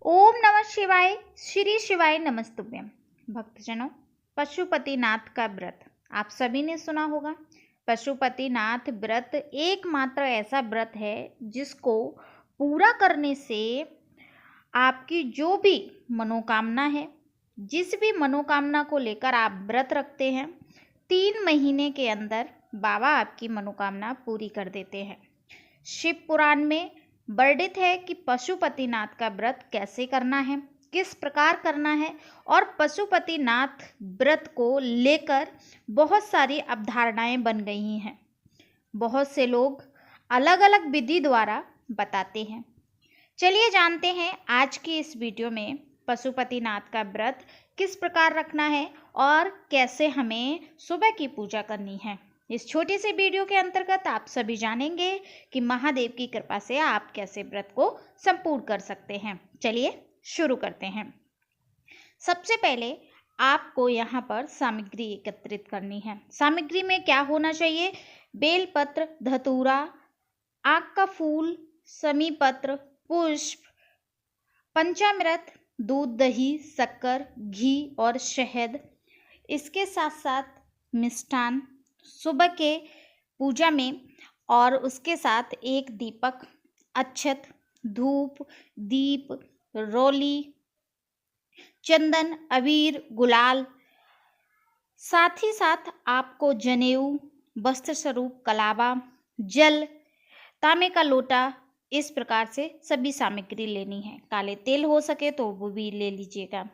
ओम नमः शिवाय। श्री शिवाय नमस्तुभ्यं। भक्तजनों, पशुपतिनाथ का व्रत आप सभी ने सुना होगा। पशुपतिनाथ व्रत एकमात्र ऐसा व्रत है जिसको पूरा करने से आपकी जो भी मनोकामना है, जिस भी मनोकामना को लेकर आप व्रत रखते हैं, 3 महीने के अंदर बाबा आपकी मनोकामना पूरी कर देते हैं। शिव पुराण में वर्णित है कि पशुपतिनाथ का व्रत कैसे करना है, किस प्रकार करना है, और पशुपतिनाथ व्रत को लेकर बहुत सारी अवधारणाएं बन गई हैं। बहुत से लोग अलग अलग विधि द्वारा बताते हैं। चलिए जानते हैं आज की इस वीडियो में पशुपतिनाथ का व्रत किस प्रकार रखना है और कैसे हमें सुबह की पूजा करनी है। इस छोटे से वीडियो के अंतर्गत आप सभी जानेंगे कि महादेव की कृपा से आप कैसे व्रत को संपूर्ण कर सकते हैं। चलिए शुरू करते हैं। सबसे पहले आपको यहाँ पर सामग्री एकत्रित करनी है। सामग्री में क्या होना चाहिए? बेलपत्र, धतूरा, आक का फूल, समीपत्र, पुष्प, पंचामृत, दूध, दही, शक्कर, घी और शहद। इसके साथ साथ मिष्ठान सुबह के पूजा में, और उसके साथ एक दीपक, अक्षत, धूप, दीप, रोली, चंदन, अबीर, गुलाल। साथ ही साथ आपको जनेऊ, वस्त्र स्वरूप कलावा, जल, तांबे का लोटा, इस प्रकार से सभी सामग्री लेनी है। काले तेल हो सके तो वो भी ले लीजिएगा।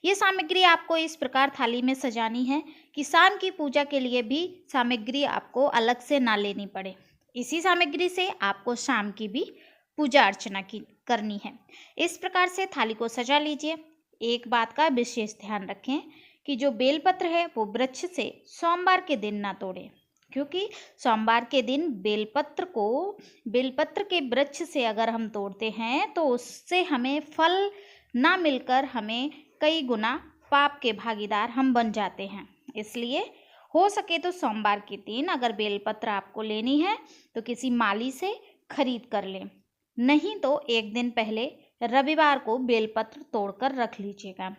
ये सामग्री आपको इस प्रकार थाली में सजानी है कि शाम की पूजा के लिए भी सामग्री आपको अलग से ना लेनी पड़े। इसी सामग्री से आपको शाम की भी पूजा अर्चना की करनी है। इस प्रकार से थाली को सजा लीजिए। एक बात का विशेष ध्यान रखें कि जो बेलपत्र है वो वृक्ष से सोमवार के दिन ना तोड़ें, क्योंकि सोमवार के दिन बेलपत्र के वृक्ष से अगर हम तोड़ते हैं तो उससे हमें फल ना मिलकर हमें कई गुना पाप के भागीदार हम बन जाते हैं। इसलिए हो सके तो सोमवार के दिन अगर बेलपत्र आपको लेनी है तो किसी माली से खरीद कर लें, नहीं तो एक दिन पहले रविवार को बेलपत्र तोड़कर रख लीजिएगा।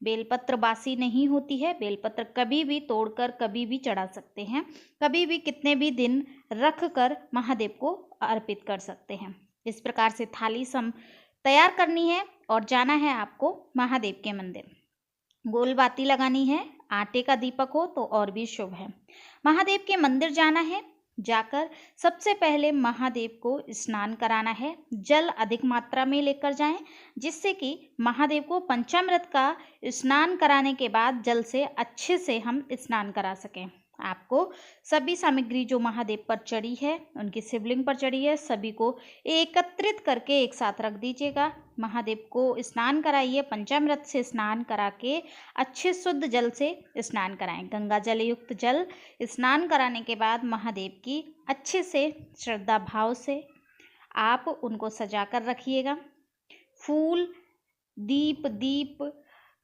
बेलपत्र बासी नहीं होती है। बेलपत्र कभी भी तोड़कर कभी भी चढ़ा सकते हैं, कभी भी कितने भी दिन रख कर महादेव को अर्पित कर सकते हैं। इस प्रकार से थाली तैयार करनी है और जाना है आपको महादेव के मंदिर। गोल बाती लगानी है, आटे का दीपक हो तो और भी शुभ है। महादेव के मंदिर जाना है। जाकर सबसे पहले महादेव को स्नान कराना है। जल अधिक मात्रा में लेकर जाएं, जिससे कि महादेव को पंचामृत का स्नान कराने के बाद जल से अच्छे से हम स्नान करा सकें। आपको सभी सामग्री जो महादेव पर चढ़ी है, उनकी शिवलिंग पर चढ़ी है, सभी को एकत्रित करके एक साथ रख दीजिएगा। महादेव को स्नान कराइए। पंचामृत से स्नान करा के अच्छे शुद्ध जल से स्नान कराएं। गंगा जल युक्त जल स्नान कराने के बाद महादेव की अच्छे से श्रद्धा भाव से आप उनको सजा कर रखिएगा। फूल, दीप,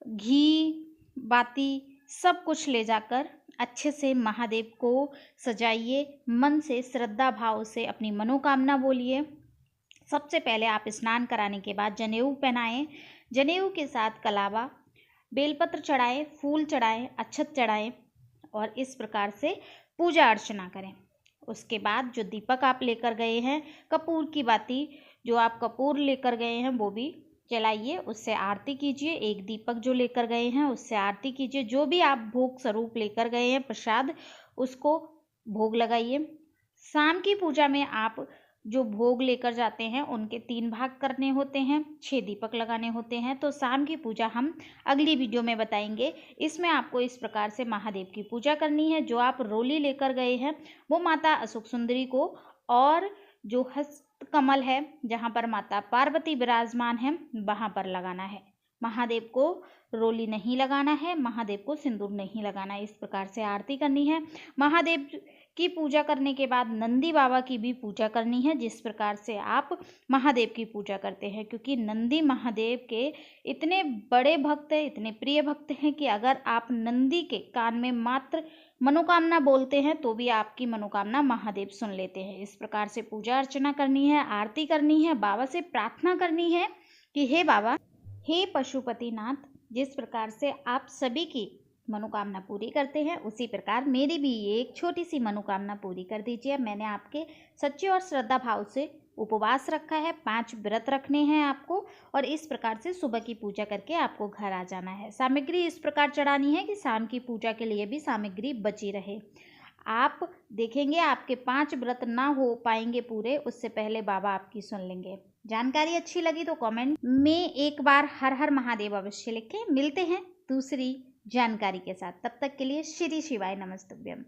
घी, बाती सब कुछ ले जाकर अच्छे से महादेव को सजाइए। मन से श्रद्धा भाव से अपनी मनोकामना बोलिए। सबसे पहले आप स्नान कराने के बाद जनेऊ पहनाएं। जनेऊ के साथ कलावा, बेलपत्र चढ़ाएं, फूल चढ़ाएं, अक्षत चढ़ाएं और इस प्रकार से पूजा अर्चना करें। उसके बाद जो दीपक आप लेकर गए हैं, कपूर की बाती जो आप कपूर लेकर गए हैं वो भी जलाइए, उससे आरती कीजिए। एक दीपक जो लेकर गए हैं उससे आरती कीजिए। जो भी आप भोग स्वरूप लेकर गए हैं प्रसाद, उसको भोग लगाइए। शाम की पूजा में आप जो भोग लेकर जाते हैं उनके 3 भाग करने होते हैं, 6 दीपक लगाने होते हैं। तो शाम की पूजा हम अगली वीडियो में बताएंगे। इसमें आपको इस प्रकार से महादेव की पूजा करनी है। जो आप रोली लेकर गए हैं वो माता अशोक सुंदरी को, और जो हस्त कमल है जहाँ पर माता पार्वती विराजमान है वहाँ पर लगाना है। महादेव को रोली नहीं लगाना है, महादेव को सिंदूर नहीं लगाना है। इस प्रकार से आरती करनी है। महादेव की पूजा करने के बाद नंदी बाबा की भी पूजा करनी है, जिस प्रकार से आप महादेव की पूजा करते हैं, क्योंकि नंदी महादेव के इतने बड़े भक्त हैं, इतने प्रिय भक्त हैं कि अगर आप नंदी के कान में मात्र मनोकामना बोलते हैं तो भी आपकी मनोकामना महादेव सुन लेते हैं। इस प्रकार से पूजा अर्चना करनी है, आरती करनी है, बाबा से प्रार्थना करनी है कि हे बाबा, हे पशुपतिनाथ, जिस प्रकार से आप सभी की मनोकामना पूरी करते हैं, उसी प्रकार मेरी भी ये एक छोटी सी मनोकामना पूरी कर दीजिए। मैंने आपके सच्चे और श्रद्धा भाव से उपवास रखा है, 5 व्रत रखने हैं आपको, और इस प्रकार से सुबह की पूजा करके आपको घर आ जाना है। सामग्री इस प्रकार चढ़ानी है कि शाम की पूजा के लिए भी सामग्री बची रहे। आप देखेंगे आपके 5 व्रत ना हो पाएंगे पूरे, उससे पहले बाबा आपकी सुन लेंगे। जानकारी अच्छी लगी तो कमेंट में एक बार हर हर महादेव अवश्य लिखें। मिलते हैं दूसरी जानकारी के साथ, तब तक के लिए श्री शिवाय नमस्तुभ्यम।